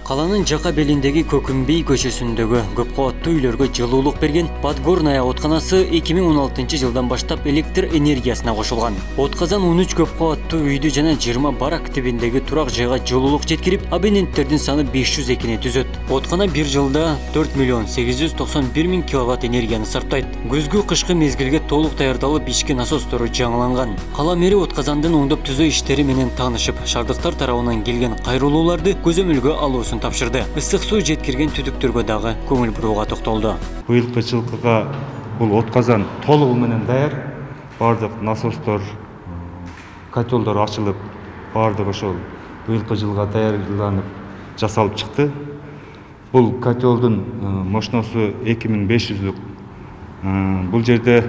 Қаланың жақа беліндегі Көкүмбей көшесіндегі көп қуатты үйлерге жылулық берген Подгорная отханасы 2016 жылдан баштап электр энергиясына қошылған. Отқазан 13 көп қуатты үйді жана 20 барак тибиндеги турақ жайға жылулық жеткирип, абоненттердин саны 500 экени түзөт. Отхана бир жылда 4 миллион 891 миң киловатт энергияны сарптайт. Көзгү кышкы мезгилге толук даярдалып ишке насостору жаңыланган. Кала мэри отказандын оңдоп түзөө иштери менен таанышып, шаардыктар тарабынан келген кайрылууларды көзөмөлгө алуусун тапшырды. Ысык суу жеткирген түтүктөргө дагы көңүл бурууга токтолду. Быйылкы жылкыга бул отказан толугу менен даяр. Бардык насостор, котелдор ачылып, бардыгы ошол быйылкы жылга даярдаланып жасалып чыкты. Бул котелдун мощносу 2500. Бул жерде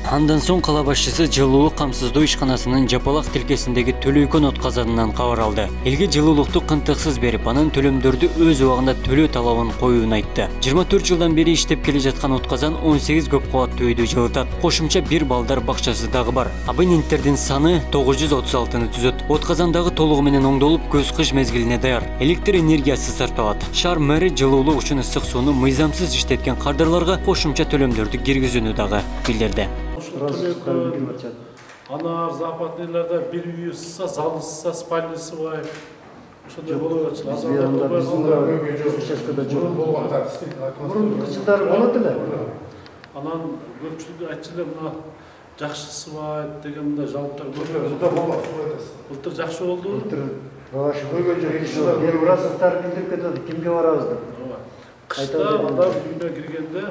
Андан соң кала башчысы жылуулук камсыздоо ишканасынын Жапалак тилкесиндеги Төлөйкөн отказанынан кабар алды. Элге жылуулукту кынтыксыз берип, анын төлөмдөрдү өз убагында төлөө талабын коюун айтты. 24 жылдан бери иштеп келе жаткан отказан 18 көп кубаттуу үйдү жылытат. Кошумча бир балдар бакчасы дагы бар. Абоненттердин саны 936-ны түзөт. Отказандагы толугу менен оңдолуп, көз-кыш мезгилине даяр. Электр энергиясы сарпталат. Шаар мэри жылуулук үчүн ысык сууну мыйзамсыз иштеткен кардарларга кошумча төлөмдөрдү киргизүүнү дагы билдирди. Ана западныйларда бир үй ысса, зал ысса, спальнясы бар. Ошондой болуп атат. Мурунку жылдары болот эле. Анан көпчүлүгү айтчылар мына жакшысы бар деген мындай жауаптар былтыр жакшы болду. Бир урасыздар билдирип кетет, кимге барабыз деп. Кышта адам үйүнө киргенде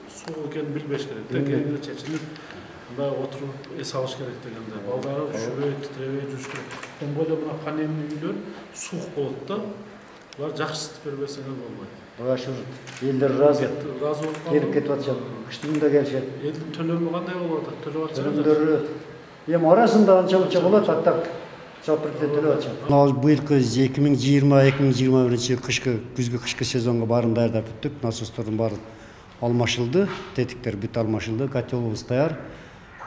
суу экенин билбеш керек. Кеңири чечилип, мында отуруп эс алыш керек дегенде. Балдары ушубөй, титиребей жүрүш керек. Тем более мына панельный үйлөр суук болот да. Булар жакшысы бербесеңер болбойт. Ошо элдер разы болуп келип кетип атышат. Кыштыгында келишет. Элдин төлөмү кандай болуп атат? Төлөп атышат. Төлөмдөрү эми арасында анча-мунча болот, аттак чапыртып төлөп атышат. Ал быйылкы 2020-2021 күзгү кышкы сезонго баарын даярдап бүттүк. Насостордун баары алмашылды, тетиктер бүт алмашылды, котелубуз даяр.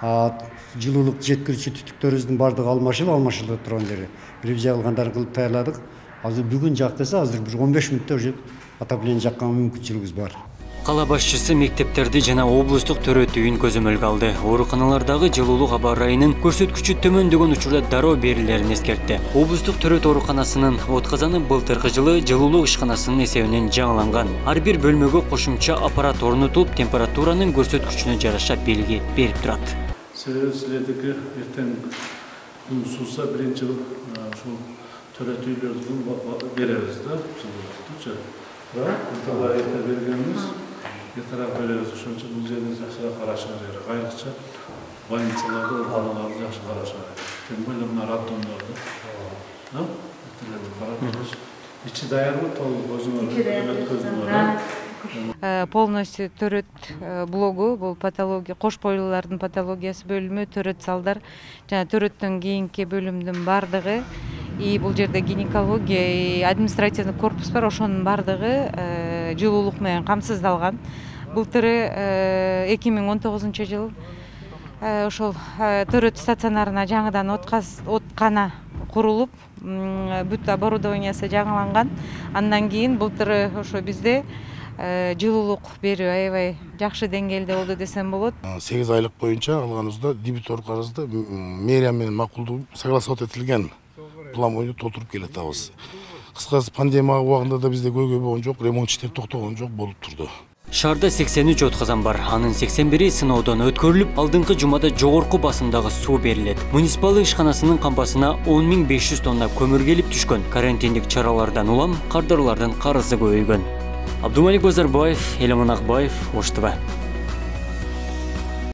Жылуулук жеткирүүчү түтүктөрүбүздүн бардыгы алмашылып турган жери. Бирип жагылгандарын кылып даярладык. Азыр бүгүн жактаса, азыр бир 15 мүнөттө уже отопление жаккан мүмкүнчүлүгүбүз бар. Кала башчысы мектептерди жана облустук төрөт үйүн көзөмөлгө алды. Ооруканалардагы жылуулук аба ырайынын көрсөткүчү төмөндөгөн учурда дароо берилерин эскертти. Облустук төрөт ооруканасынын отказаны былтыркы жылы жылуулук ишканасынын эсебинен жаңыланган. Ар бир бөлмөгө кошумча аппарат орнотулуп, температуранын көрсөткүчүнө жараша белги берип турат. Себеби силердики эртең күн сууса биринчи ушул төрөт үйлөрдүн беребиз да, жылуулуктучу. Ынталар эрте бергенбиз, эртерээк беребиз. Ошон үчүн бул жерди жакшыраак карашыңар керек. Айрыкча больницаларды, ооруканаларды жакшы карашыңар керек. Тем более мына роддомдорду. Карап, ичи даярбы, толук өзүңөр өткөздүңөр. Полностью төрөт блогу, бул патология, кош бойлуулардын патологиясы бөлүмү, төрөт залдар, жана төрөттөн кийинки бөлүмдүн бардыгы, бул жерде гинекология, административный корпус бар, ошонун бардыгы жылуулук менен камсыздалган. Былтыры 2019 жыл ошол төрөт стационарына жаңыдан откана курулуп, бүт оборудованиясы жаңыланган. Андан кийин былтыры ошо бизде жылуулук берүү аябай жакшы деңгээлде болду десем болот. 8 айлык боюнча алганыбызда дебиторлук арасында мэрия менен макулдугу согласовать этилген план боюнча толтуруп келатабыз. Кыскасы пандемия убагында да бизде көйгөй болгон жок, ремонт иштери токтогон жок, болуп турду. Шаарда 83 отказан бар. Анын 81-и сыноодон өткөрүлүп, алдыңкы жумада жогорку басымдагы суу берилет. Муниципалдык ишканасынын кампасына 10.500 тонна көмүр келип түшкөн. Карантиндик чаралардан улам кардарлардын карызы көбөйгөн. Абдумалик Базарбаев, Элемон Акбаев, Ош ТВ.